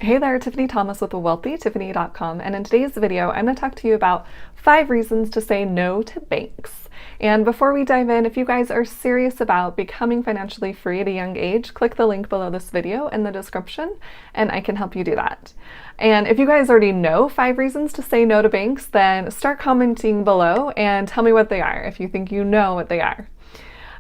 Hey there, Tiffany Thomas with wealthytiffany.com, and in today's video, I'm going to talk to you about 5 reasons to say no to banks. And before we dive in, if you guys are serious about becoming financially free at a young age, click the link below this video in the description, and I can help you do that. And if you guys already know 5 reasons to say no to banks, then start commenting below and tell me what they are if you think you know what they are.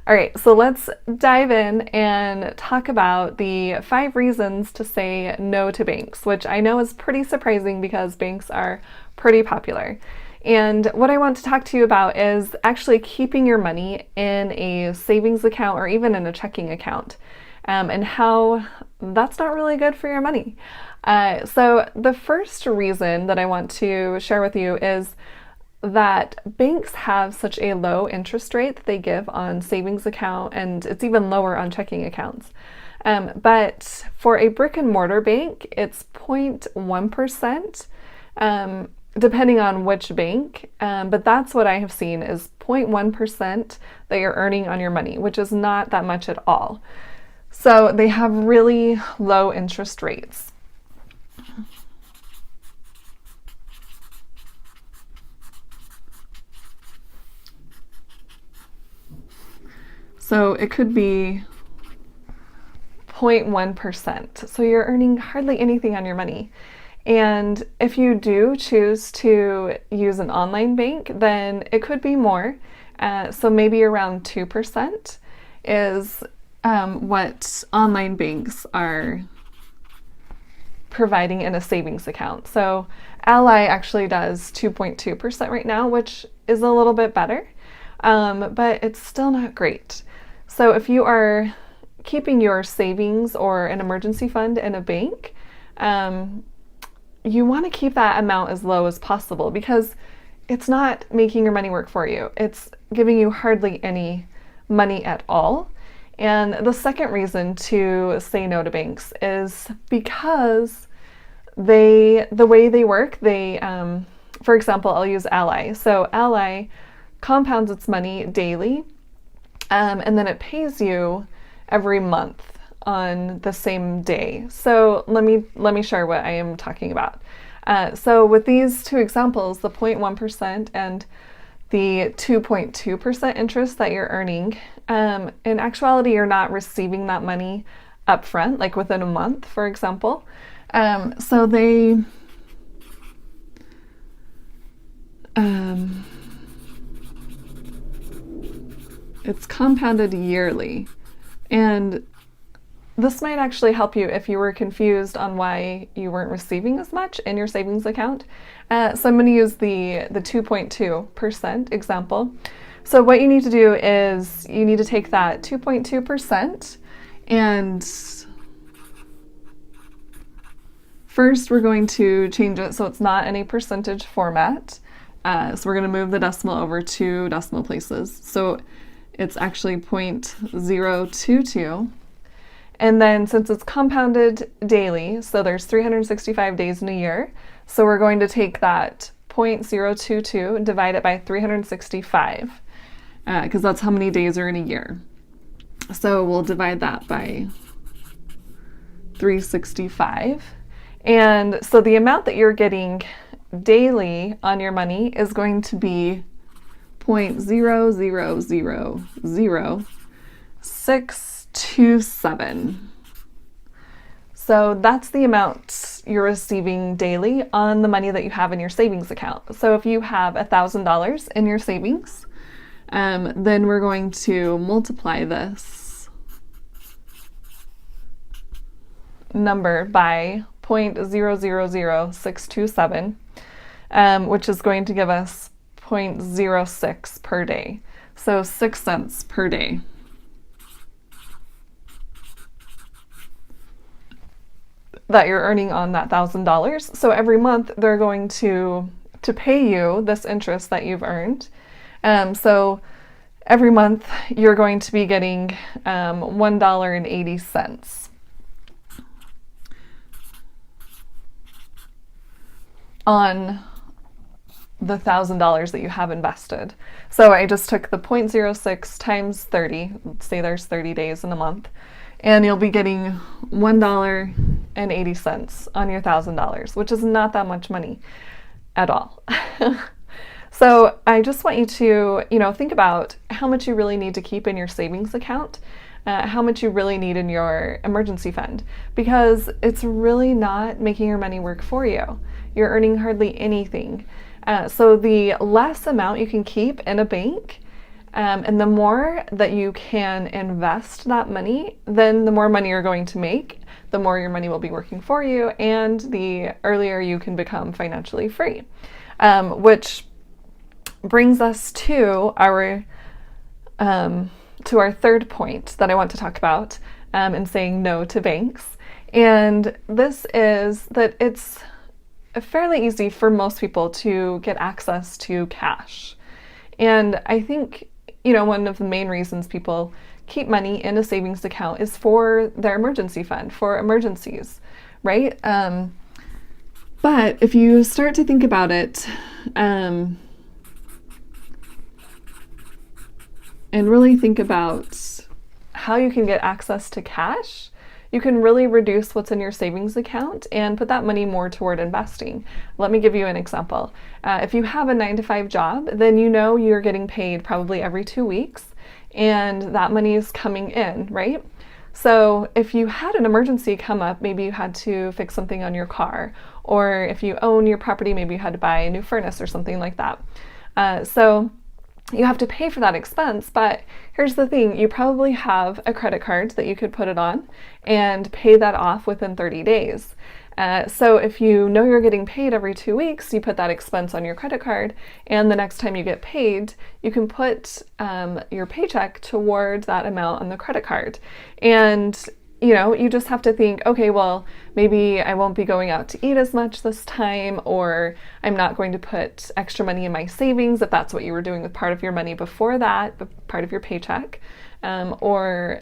All right, so let's dive in and talk about the 5 reasons to say no to banks, which I know is pretty surprising because banks are pretty popular. And what I want to talk to you about is actually keeping your money in a savings account or even in a checking account, and how that's not really good for your money. So the first reason that I want to share with you is that banks have such a low interest rate that they give on savings account, and it's even lower on checking accounts. But for a brick and mortar bank, it's 0.1%, depending on which bank. But that's what I have seen is 0.1% that you're earning on your money, which is not that much at all. So they have really low interest rates. So it could be 0.1%. So you're earning hardly anything on your money. And if you do choose to use an online bank, then it could be more. So maybe around 2% is what online banks are providing in a savings account. So Ally actually does 2.2% right now, which is a little bit better, but it's still not great. So if you are keeping your savings or an emergency fund in a bank, you want to keep that amount as low as possible because it's not making your money work for you. It's giving you hardly any money at all. And the second reason to say no to banks is because the way they work, for example, I'll use Ally. So Ally compounds its money daily, and then it pays you every month on the same day. So let me share what I am talking about. So with these 2 examples, the 0.1% and the 2.2% interest that you're earning, in actuality, you're not receiving that money up front, like within a month, for example. So they it's compounded yearly, and this might actually help you if you were confused on why you weren't receiving as much in your savings account. So I'm going to use the 2.2% example. So what you need to do is you need to take that 2.2% and first we're going to change it so it's not in a percentage format. So we're going to move the decimal over 2 decimal places. So it's actually 0.022. And then since it's compounded daily, so there's 365 days in a year, so we're going to take that 0.022 and divide it by 365, because that's how many days are in a year. So we'll divide that by 365. And so the amount that you're getting daily on your money is going to be 0.0000627. So that's the amount you're receiving daily on the money that you have in your savings account. So if you have $1,000 in your savings, then we're going to multiply this number by 0.000627, which is going to give us 0.06 per day. So 6 cents per day. That you're earning on that $1,000. So every month they're going to pay you this interest that you've earned. So every month you're going to be getting $1.80 on the $1,000 that you have invested. So I just took the 0.06 times 30, let's say there's 30 days in a month, and you'll be getting $1.80 on your $1,000, which is not that much money at all. So I just want you to, think about how much you really need to keep in your savings account, how much you really need in your emergency fund, because it's really not making your money work for you. You're earning hardly anything. So the less amount you can keep in a bank, and the more that you can invest that money, then the more money you're going to make, the more your money will be working for you, and the earlier you can become financially free. Which brings us to our third point that I want to talk about in saying no to banks. And this is that it's fairly easy for most people to get access to cash. And I think, one of the main reasons people keep money in a savings account is for their emergency fund, for emergencies, right? But if you start to think about it, and really think about how you can get access to cash, you can really reduce what's in your savings account and put that money more toward investing. Let me give you an example. If you have a 9-to-5 job, then you're getting paid probably every 2 weeks, and that money is coming in, right? So if you had an emergency come up, maybe you had to fix something on your car, or if you own your property, maybe you had to buy a new furnace or something like that. So you have to pay for that expense, but here's the thing, you probably have a credit card that you could put it on and pay that off within 30 days. So if you're getting paid every 2 weeks, you put that expense on your credit card, and the next time you get paid, you can put your paycheck toward that amount on the credit card. And you just have to think, okay, well, maybe I won't be going out to eat as much this time, or I'm not going to put extra money in my savings if that's what you were doing with part of your money before that, part of your paycheck. Or,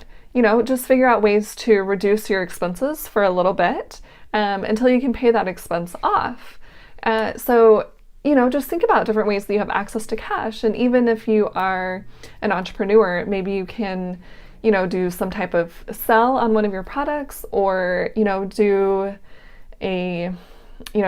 just figure out ways to reduce your expenses for a little bit until you can pay that expense off. So just think about different ways that you have access to cash. And even if you are an entrepreneur, maybe you can do some type of sell on one of your products, or, do a,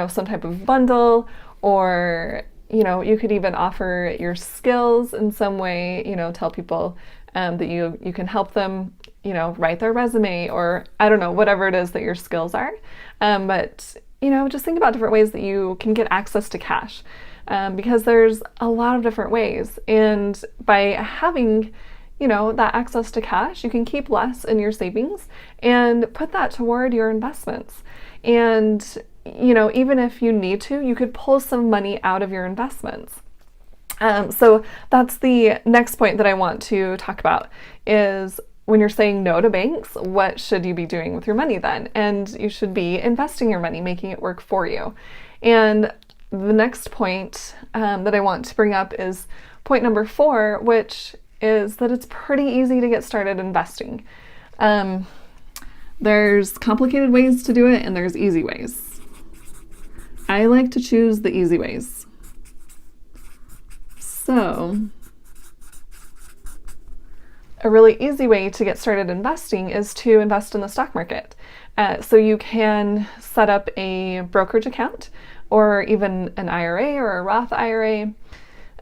some type of bundle, or, you could even offer your skills in some way, tell people that you can help them, write their resume, or I don't know, whatever it is that your skills are. But, just think about different ways that you can get access to cash, because there's a lot of different ways. And by having that access to cash, you can keep less in your savings and put that toward your investments. And, even if you need to, you could pull some money out of your investments. So that's the next point that I want to talk about, is when you're saying no to banks, what should you be doing with your money then? And you should be investing your money, making it work for you. And the next point that I want to bring up is point number 4, which is that it's pretty easy to get started investing. There's complicated ways to do it, and there's easy ways. I like to choose the easy ways. So, a really easy way to get started investing is to invest in the stock market. So you can set up a brokerage account, or even an IRA or a Roth IRA,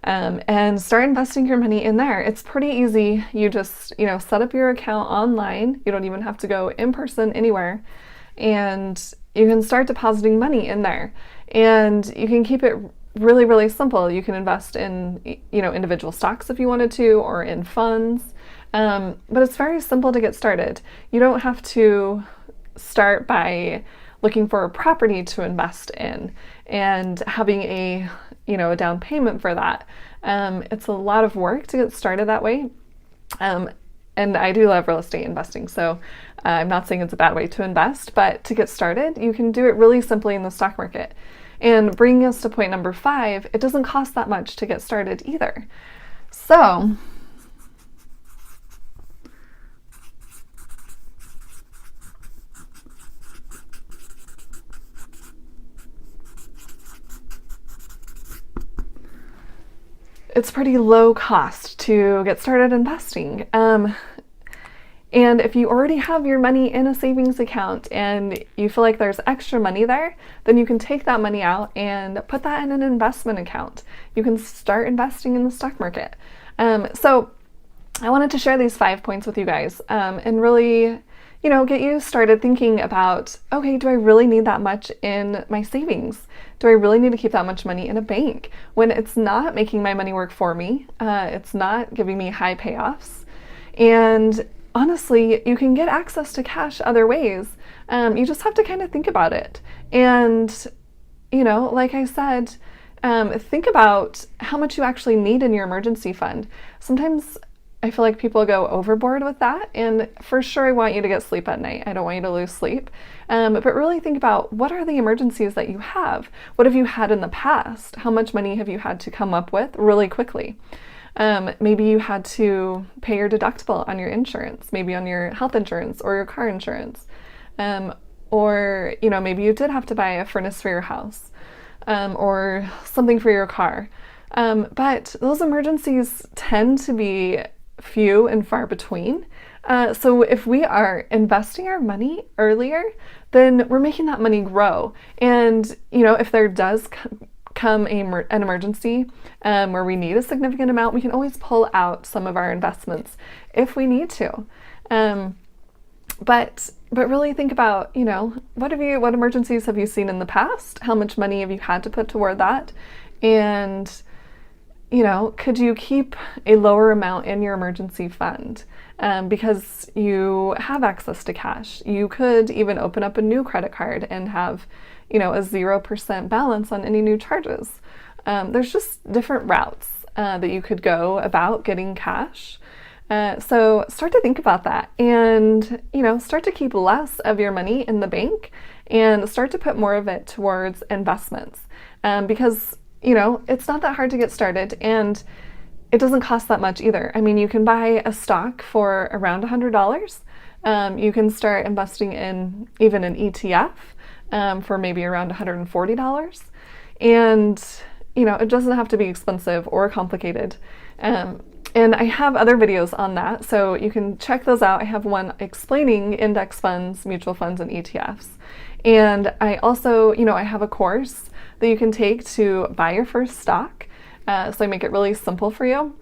and start investing your money in there. It's pretty easy. You just, set up your account online. You don't even have to go in person anywhere, and you can start depositing money in there. And you can keep it really, really simple. You can invest in, individual stocks if you wanted to, or in funds. But it's very simple to get started. You don't have to start by looking for a property to invest in and having a down payment for that. It's a lot of work to get started that way. And I do love real estate investing, so I'm not saying it's a bad way to invest, but to get started, you can do it really simply in the stock market. And bringing us to point number 5, it doesn't cost that much to get started either. So, it's pretty low cost to get started investing. And if you already have your money in a savings account and you feel like there's extra money there, then you can take that money out and put that in an investment account. You can start investing in the stock market. So I wanted to share these 5 points with you guys, and really, get you started thinking about, okay, do I really need that much in my savings? Do I really need to keep that much money in a bank when it's not making my money work for me? It's not giving me high payoffs. And honestly, you can get access to cash other ways. You just have to kind of think about it. And, like I said, think about how much you actually need in your emergency fund. Sometimes I feel like people go overboard with that, and for sure I want you to get sleep at night. I don't want you to lose sleep. But really think about, what are the emergencies that you have? What have you had in the past? How much money have you had to come up with really quickly? Maybe you had to pay your deductible on your insurance, maybe on your health insurance or your car insurance. Or, maybe you did have to buy a furnace for your house, or something for your car. But those emergencies tend to be few and far between. So if we are investing our money earlier, then we're making that money grow. And, if there does come an emergency where we need a significant amount, we can always pull out some of our investments if we need to. But really think about, what emergencies have you seen in the past? How much money have you had to put toward that? And could you keep a lower amount in your emergency fund because you have access to cash? You could even open up a new credit card and have, a 0% balance on any new charges. There's just different routes that you could go about getting cash. So start to think about that, and, start to keep less of your money in the bank and start to put more of it towards investments, because it's not that hard to get started, and it doesn't cost that much either. I mean, you can buy a stock for around $100. You can start investing in even an ETF for maybe around $140. And, it doesn't have to be expensive or complicated. And I have other videos on that, so you can check those out. I have one explaining index funds, mutual funds, and ETFs. And I also, I have a course that you can take to buy your first stock. So I make it really simple for you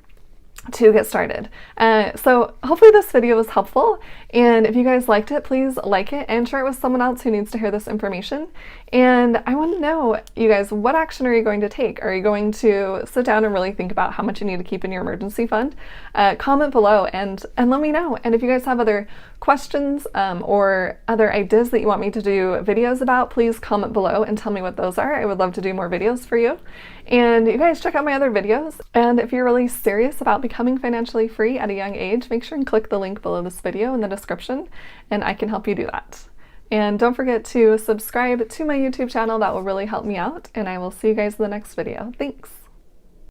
to get started. So hopefully this video was helpful, and if you guys liked it, please like it and share it with someone else who needs to hear this information. And I want to know, you guys, what action are you going to take? Are you going to sit down and really think about how much you need to keep in your emergency fund? Comment below and let me know. And if you guys have other questions or other ideas that you want me to do videos about, please comment below and tell me what those are. I would love to do more videos for you. And you guys check out my other videos. And if you're really serious about becoming financially free at a young age, make sure and click the link below this video in the description, and I can help you do that. And don't forget to subscribe to my YouTube channel. That will really help me out, and I will see you guys in the next video. Thanks!